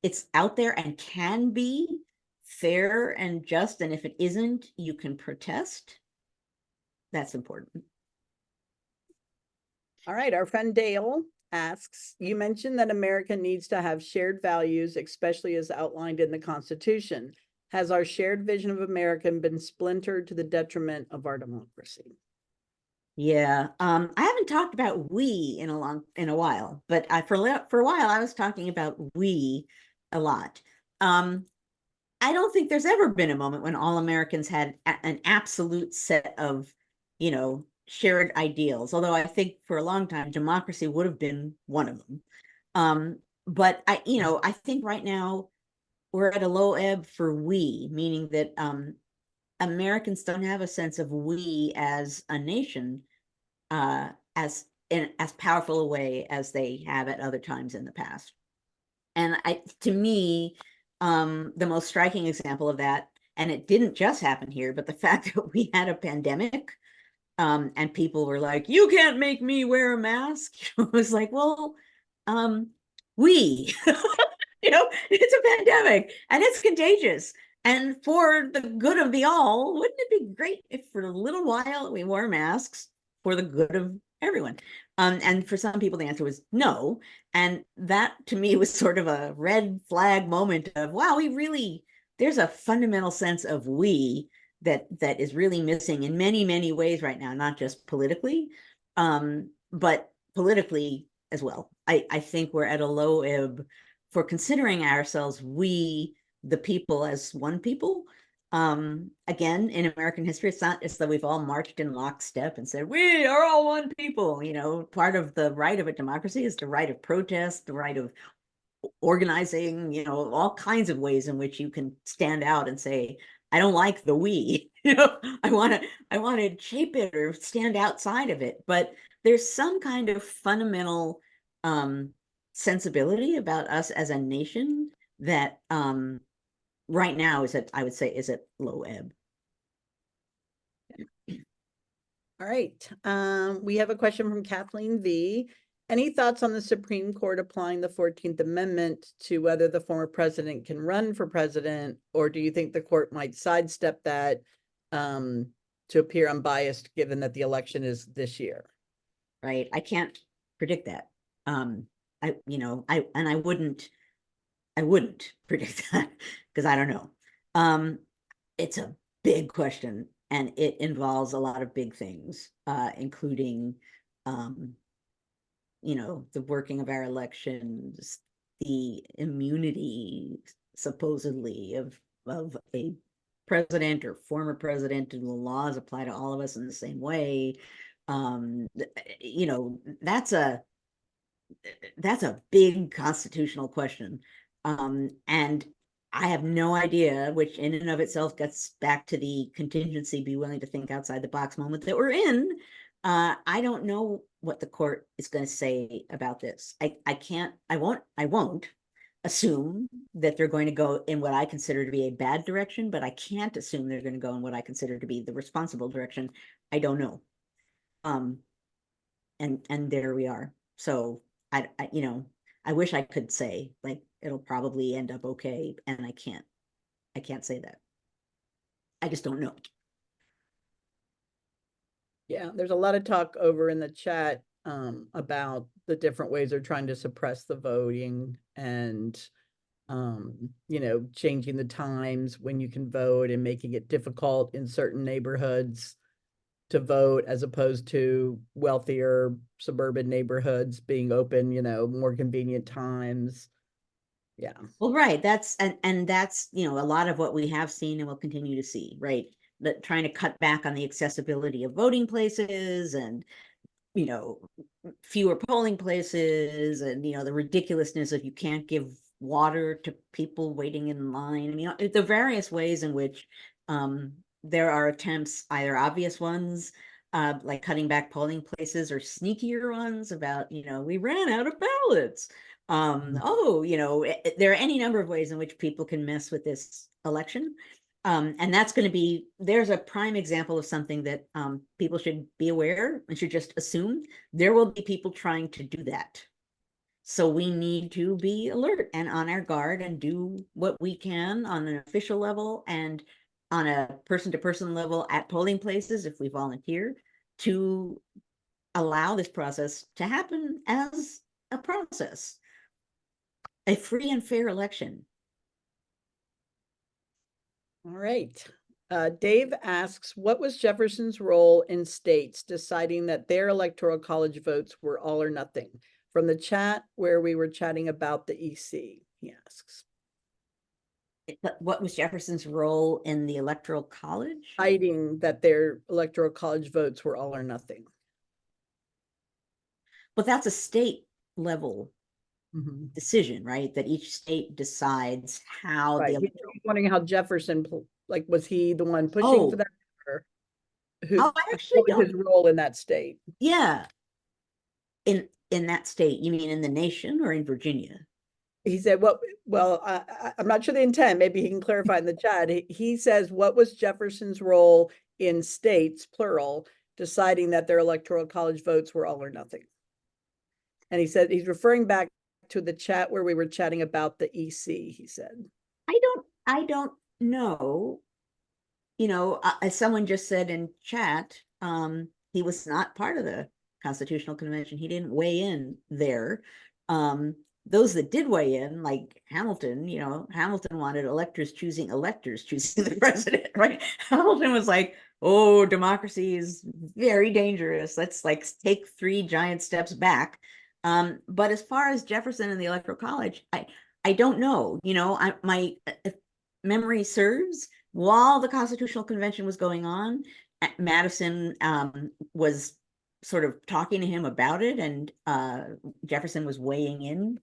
it's out there and can be fair and just, and if it isn't, you can protest. That's important. All right, our friend Dale asks, you mentioned that America needs to have shared values, especially as outlined in the Constitution. Has our shared vision of America been splintered to the detriment of our democracy? Yeah, I haven't talked about we in a while, but for a while I was talking about we a lot. I don't think there's ever been a moment when all Americans had an absolute set of, shared ideals. Although I think for a long time, democracy would have been one of them. But I think right now we're at a low ebb for we, meaning that Americans don't have a sense of we as a nation as powerful a way as they have at other times in the past. And to me, the most striking example of that, and it didn't just happen here, but the fact that we had a pandemic, and people were like, you can't make me wear a mask. It was like, well, it's a pandemic and it's contagious. And for the good of the all, wouldn't it be great if for a little while we wore masks for the good of everyone? And for some people, the answer was no. And that to me was sort of a red flag moment of, wow, there's a fundamental sense of we that is really missing in many, many ways right now, not just politically. but politically as well. I think we're at a low ebb for considering ourselves, we, the people, as one people. Again, in American history, it's not as though we've all marched in lockstep and said, we are all one people. You know, part of the right of a democracy is the right of protest, the right of organizing, you know, all kinds of ways in which you can stand out and say, I don't like the we, you know, I want to shape it or stand outside of it. But there's some kind of fundamental sensibility about us as a nation that right now is at, I would say, is at low ebb. All right. We have a question from Kathleen V. Any thoughts on the Supreme Court applying the 14th Amendment to whether the former president can run for president, or do you think the court might sidestep that to appear unbiased, given that the election is this year? Right. I can't predict that. I wouldn't predict that because I don't know. It's a big question and it involves a lot of big things, including, you know, the working of our elections, the immunity supposedly of a president or former president, and the laws apply to all of us in the same way. You know, that's a big constitutional question. And I have no idea, which in and of itself gets back to the contingency, be willing to think outside the box moment that we're in. I don't know what the court is going to say about this. I won't assume that they're going to go in what I consider to be a bad direction, but I can't assume they're going to go in what I consider to be the responsible direction. I don't know. And there we are. So I you know, I wish I could say like it'll probably end up okay, and I can't say that. I just don't know. Yeah, there's a lot of talk over in the chat about the different ways they're trying to suppress the voting and you know, changing the times when you can vote and making it difficult in certain neighborhoods to vote as opposed to wealthier suburban neighborhoods being open, you know, more convenient times. Yeah. Well, right. That's and that's, you know, a lot of what we have seen and will continue to see, right? That trying to cut back on the accessibility of voting places and, you know, fewer polling places and, you know, the ridiculousness of you can't give water to people waiting in line. I mean, the various ways in which there are attempts, either obvious ones, like cutting back polling places, or sneakier ones about, you know, we ran out of ballots. Oh, you know, there are any number of ways in which people can mess with this election. And that's going to be, there's a prime example of something that people should be aware and should just assume there will be people trying to do that. So we need to be alert and on our guard and do what we can on an official level and on a person-to-person level at polling places, if we volunteer, to allow this process to happen as a process, a free and fair election. All right. Dave asks, what was Jefferson's role in states deciding that their electoral college votes were all or nothing? From the chat where we were chatting about the EC, he asks. But what was Jefferson's role in the electoral college? Deciding that their electoral college votes were all or nothing. But that's a state level decision, right? That each state decides how right. He's wondering how Jefferson, like, was he the one pushing for that? Or who, I actually what was his role in that state? Yeah. In that state, you mean in the nation or in Virginia? He said, well, I'm not sure the intent. Maybe he can clarify in the chat. He says, what was Jefferson's role in states, plural, deciding that their electoral college votes were all or nothing? And he said, he's referring back to the chat where we were chatting about the EC, he said. I don't know. You know, as someone just said in chat, he was not part of the Constitutional Convention. He didn't weigh in there. Those that did weigh in, like Hamilton, you know, Hamilton wanted electors choosing the president, right? Hamilton was like, oh, democracy is very dangerous. Let's like take 3 giant steps back. But as far as Jefferson and the Electoral College, I don't know. My memory serves, while the Constitutional Convention was going on, Madison was sort of talking to him about it, and Jefferson was weighing in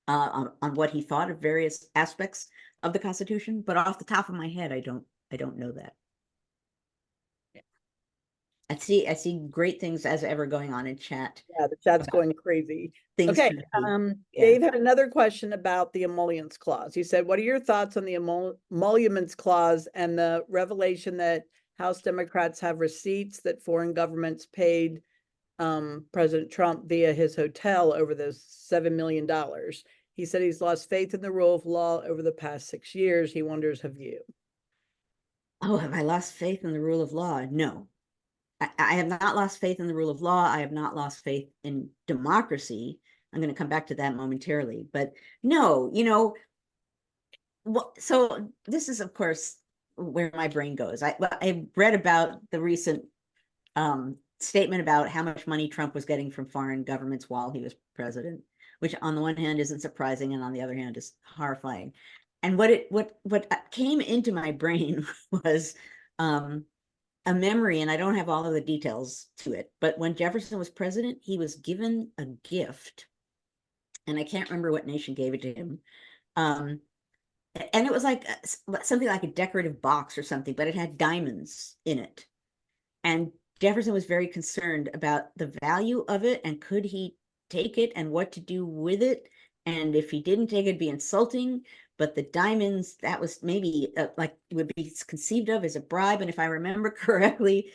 on what he thought of various aspects of the Constitution. But off the top of my head, I don't know that. I see great things as ever going on in chat. Yeah, the chat's going crazy. Things Okay, should be. Yeah. Dave had another question about the emoluments clause. He said, what are your thoughts on the emoluments clause and the revelation that House Democrats have receipts that foreign governments paid President Trump via his hotel over those $7 million? He said he's lost faith in the rule of law over the past 6 years. He wonders, have you? Oh, have I lost faith in the rule of law? No. I have not lost faith in the rule of law. I have not lost faith in democracy. I'm going to come back to that momentarily. But no, so this is, of course, where my brain goes. I read about the recent statement about how much money Trump was getting from foreign governments while he was president, which on the one hand isn't surprising, and on the other hand is horrifying. And what came into my brain was a memory, and I don't have all of the details to it, but when Jefferson was president, he was given a gift, and I can't remember what nation gave it to him. And it was like something like a decorative box or something, but it had diamonds in it. And Jefferson was very concerned about the value of it, and could he take it and what to do with it. And if he didn't take it, it'd be insulting. But the diamonds, that was maybe like would be conceived of as a bribe. And if I remember correctly,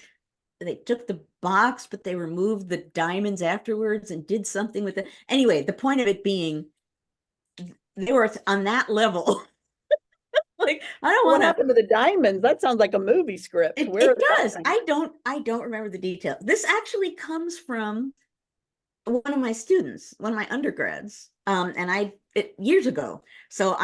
they took the box, but they removed the diamonds afterwards and did something with it. Anyway, the point of it being, they were on that level. Like, I don't What want to. happened to the diamonds? That sounds like a movie script. Where are It the does. diamonds? I don't remember the details. This actually comes from one of my students, one of my undergrads, and years ago. So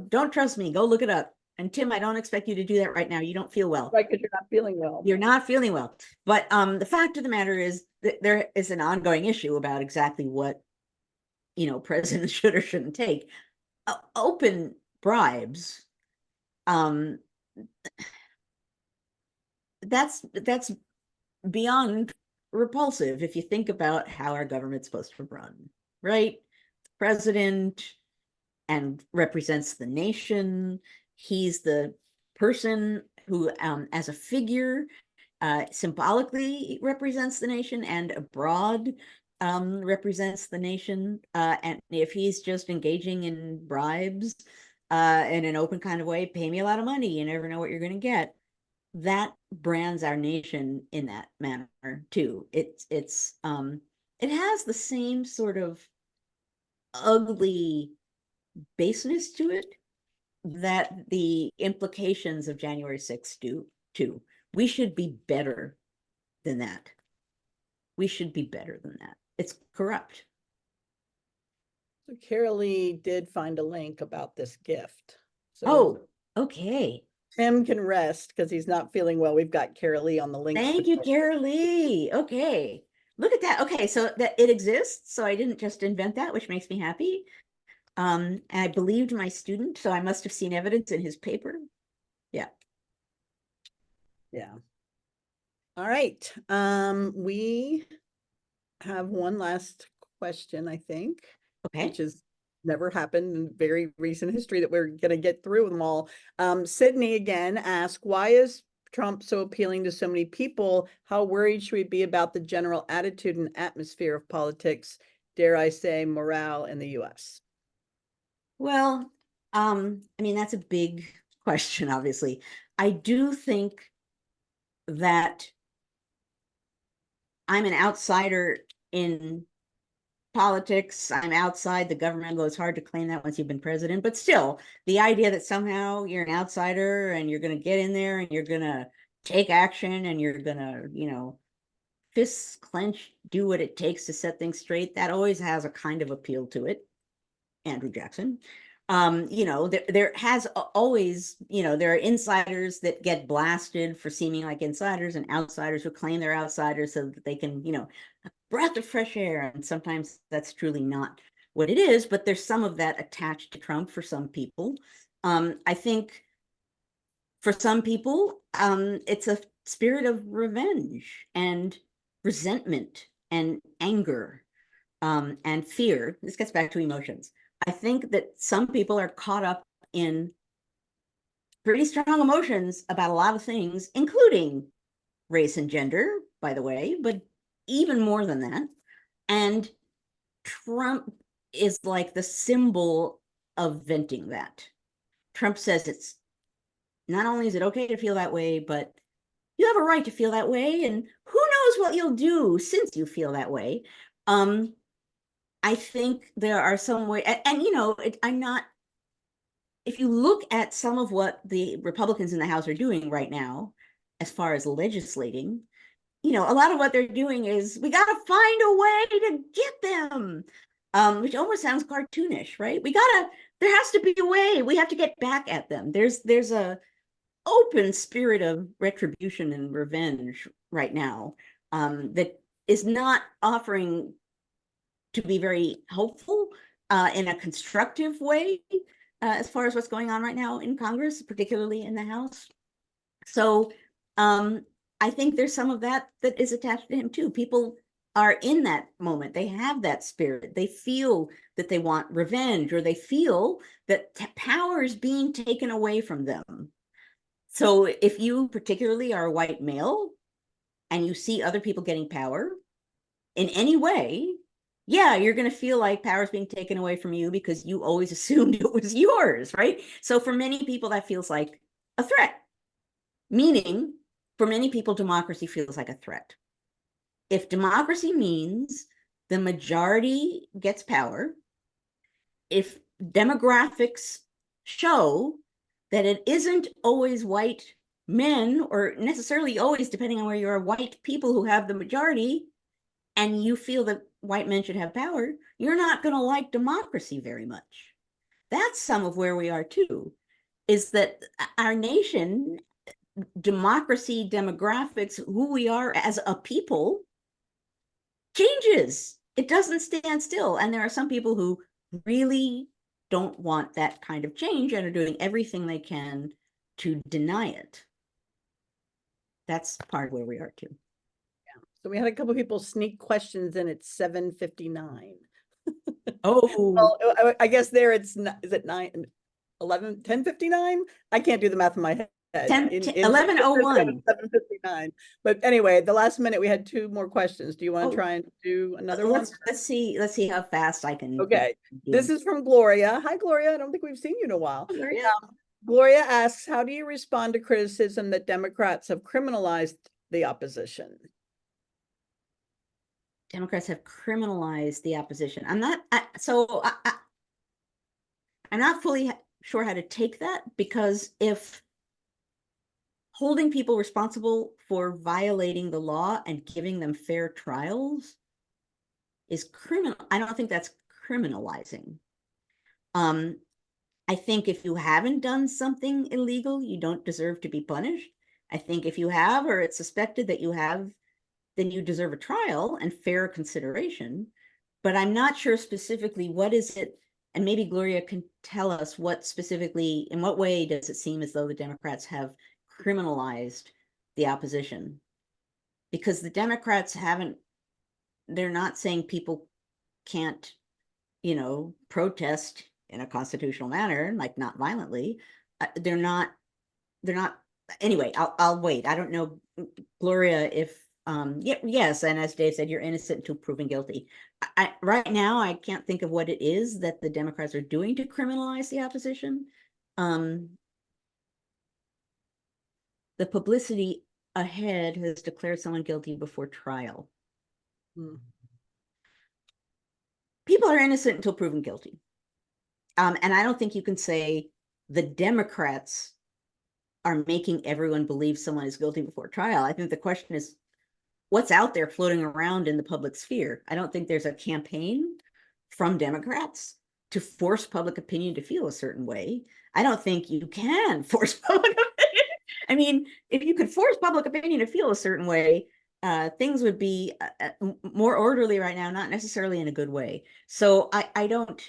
don't trust me. Go look it up. And Tim, I don't expect you to do that right now. You don't feel well. Right, because you're not feeling well. You're not feeling well. But the fact of the matter is that there is an ongoing issue about exactly what presidents should or shouldn't take. Open bribes. That's beyond repulsive if you think about how our government's supposed to run, right? The president and represents the nation. He's the person who, as a figure, symbolically represents the nation, and abroad represents the nation. And if he's just engaging in bribes in an open kind of way, pay me a lot of money, you never know what you're going to get. That brands our nation in that manner too. It has the same sort of ugly baseness to it that the implications of January 6th do too. We should be better than that. We should be better than that. It's corrupt. So Carolee did find a link about this gift. So Oh, okay. Tim can rest because he's not feeling well. We've got Carolee on the link. Thank you, Carolee. Okay. Look at that. Okay, so that it exists. So I didn't just invent that, which makes me happy. And I believed my student, so I must have seen evidence in his paper. Yeah. Yeah. All right. We have one last question, I think, Okay. which has never happened in very recent history that we're going to get through them all. Sydney again asked, why is Trump so appealing to so many people? How worried should we be about the general attitude and atmosphere of politics, dare I say, morale in the US? Well, I mean, that's a big question, obviously. I do think that I'm an outsider in politics. I'm outside the government, though it's hard to claim that once you've been president. But still, the idea that somehow you're an outsider and you're going to get in there and you're going to take action and you're going to, fists clench, do what it takes to set things straight, that always has a kind of appeal to it. Andrew Jackson. You know, there has always, you know, there are insiders that get blasted for seeming like insiders, and outsiders who claim they're outsiders so that they can, you know, a breath of fresh air. And sometimes that's truly not what it is, but there's some of that attached to Trump for some people. I think for some people, it's a spirit of revenge and resentment and anger, and fear. This gets back to emotions. I think that some people are caught up in pretty strong emotions about a lot of things, including race and gender, by the way, but even more than that. And Trump is like the symbol of venting that. Trump says it's not only is it okay to feel that way, but you have a right to feel that way, and who knows what you'll do since you feel that way. I think there are some way, and you know, I'm not, if you look at some of what the Republicans in the House are doing right now, as far as legislating, you know, a lot of what they're doing is we got to find a way to get them, which almost sounds cartoonish, right? There has to be a way. We have to get back at them. There's a open spirit of retribution and revenge right now, that is not offering to be very helpful in a constructive way as far as what's going on right now in Congress, particularly in the House. So I think there's some of that that is attached to him too. People are in that moment. They have that spirit. They feel that they want revenge, or they feel that power is being taken away from them. So if you particularly are a white male and you see other people getting power in any way, yeah, you're going to feel like power is being taken away from you because you always assumed it was yours, right? So for many people, that feels like a threat. Meaning, for many people, democracy feels like a threat. If democracy means the majority gets power, if demographics show that it isn't always white men, or necessarily always, depending on where you are, white people who have the majority, and you feel that white men should have power, you're not going to like democracy very much. That's some of where we are too, is that our nation, democracy, demographics, who we are as a people changes. It doesn't stand still. And there are some people who really don't want that kind of change and are doing everything they can to deny it. That's part of where we are too. So we had a couple people sneak questions in at 7:59. Oh, Well, I guess there it's, is it 9, 11, 10:59? I can't do the math in my head. 11:01. 7:59. But anyway, the last minute, we had 2 more questions. Do you want to Oh, try and do another one? let's see how fast I can. Okay. do. This is from Gloria. Hi, Gloria. I don't think we've seen you in a while. Gloria? Gloria asks, how do you respond to criticism that Democrats have criminalized the opposition? Democrats have criminalized the opposition. I'm not fully sure how to take that, because if holding people responsible for violating the law and giving them fair trials is criminal, I don't think that's criminalizing. I think if you haven't done something illegal, you don't deserve to be punished. I think if you have, or it's suspected that you have, then you deserve a trial and fair consideration. But I'm not sure specifically what is it, and maybe Gloria can tell us what specifically, in what way does it seem as though the Democrats have criminalized the opposition? Because the Democrats they're not saying people can't, you know, protest in a constitutional manner, like not violently. They're not, anyway, I'll wait. I don't know, Gloria, if yes, and as Dave said, you're innocent until proven guilty. Right now, I can't think of what it is that the Democrats are doing to criminalize the opposition. The publicity ahead has declared someone guilty before trial. People are innocent until proven guilty. And I don't think you can say the Democrats are making everyone believe someone is guilty before trial. I think the question is, what's out there floating around in the public sphere? I don't think there's a campaign from Democrats to force public opinion to feel a certain way. I don't think you can force public opinion. I mean, if you could force public opinion to feel a certain way, things would be more orderly right now, not necessarily in a good way. So I don't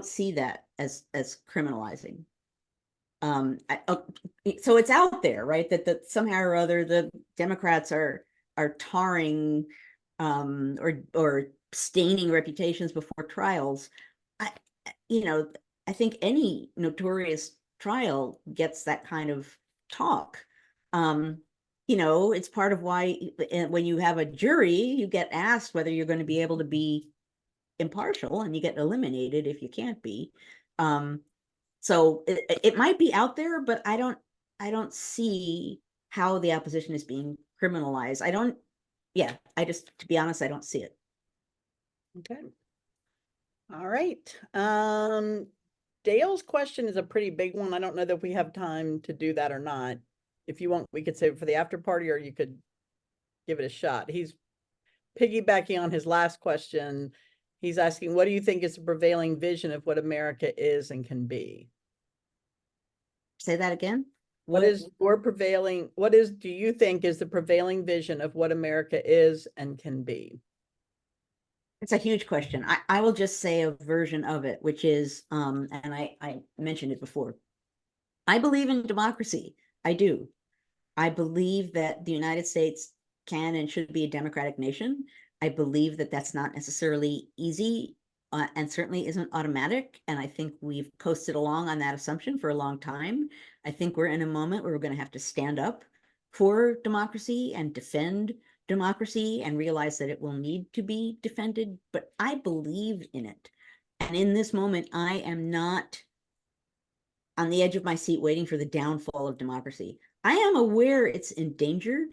see that as criminalizing. So it's out there, right? That somehow or other the Democrats are tarring or staining reputations before trials. I I think any notorious trial gets that kind of talk. It's part of why when you have a jury, you get asked whether you're going to be able to be impartial, and you get eliminated if you can't be. So it might be out there, but I don't see how the opposition is being criminalized. To be honest, I don't see it. Okay. All right. Dale's question is a pretty big one. I don't know that we have time to do that or not. If you want, we could save it for the after party, or you could give it a shot. He's piggybacking on his last question. He's asking, what do you think is the prevailing vision of what America is and can be? Say that again. Do you think is the prevailing vision of what America is and can be? It's a huge question. I will just say a version of it, which is, and I mentioned it before. I believe in democracy. I do. I believe that the United States can and should be a democratic nation. I believe that that's not necessarily easy and certainly isn't automatic. And I think we've coasted along on that assumption for a long time. I think we're in a moment where we're going to have to stand up for democracy and defend democracy and realize that it will need to be defended. But I believe in it. And in this moment, I am not on the edge of my seat waiting for the downfall of democracy. I am aware it's endangered,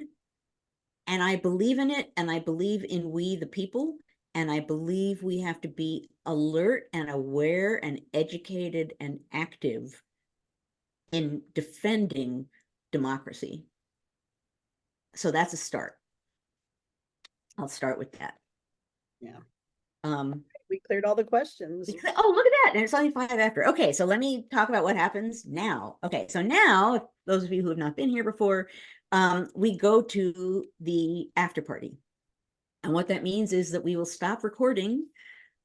and I believe in it, and I believe in we the people, and I believe we have to be alert and aware and educated and active in defending democracy. So that's a start. I'll start with that. Yeah. We cleared all the questions. Oh, look at that. And it's only 5 after. Okay, so let me talk about what happens now. Okay, so now, those of you who have not been here before, we go to the after party. And what that means is that we will stop recording,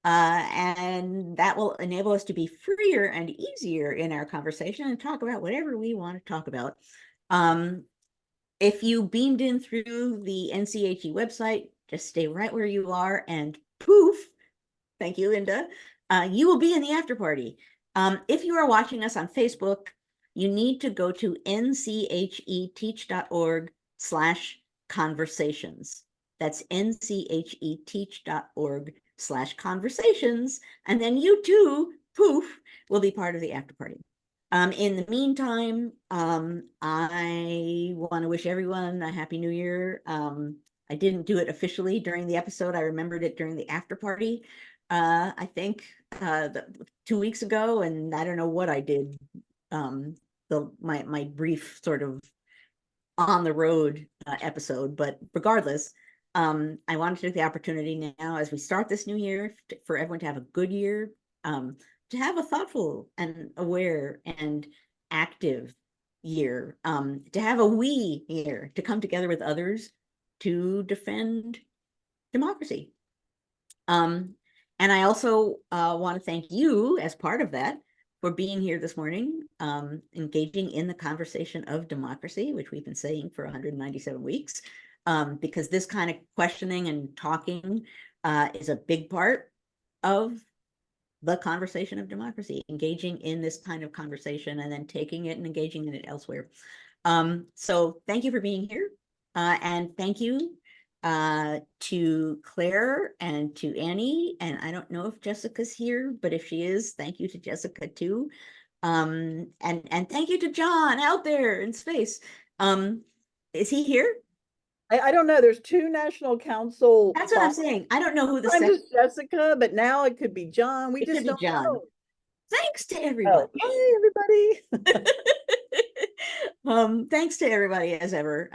and that will enable us to be freer and easier in our conversation and talk about whatever we want to talk about. If you beamed in through the NCHE website, just stay right where you are, and poof, thank you, Linda, you will be in the after party. If you are watching us on Facebook, you need to go to ncheteach.org/conversations. That's ncheteach.org/conversations. And then you too, poof, will be part of the after party. In the meantime, I want to wish everyone a happy new year. I didn't do it officially during the episode. I remembered it during the after party. I think 2 weeks ago, and I don't know what I did. My brief sort of on the road episode, but regardless, I wanted to take the opportunity now as we start this new year for everyone to have a good year, to have a thoughtful and aware and active year, to have a we year, to come together with others to defend democracy. And I also want to thank you as part of that for being here this morning, engaging in the conversation of democracy, which we've been saying for 197 weeks, because this kind of questioning and talking is a big part of the conversation of democracy, engaging in this kind of conversation and then taking it and engaging in it elsewhere. So thank you for being here. And thank you to Claire and to Annie. And I don't know if Jessica's here, but if she is, thank you to Jessica too. And thank you to John out there in space. Is he here? I don't know. There's 2 national council. That's what I'm saying. I don't know who the second is Jessica, but now it could be John. We just don't know. Thanks to everybody. Hey, everybody. Thanks to everybody as ever.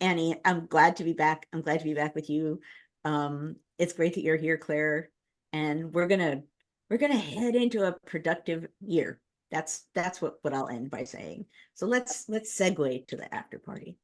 Annie, I'm glad to be back. I'm glad to be back with you. It's great that you're here, Claire. and we're gonna head into a productive year. That's what I'll end by saying. So let's segue to the after party.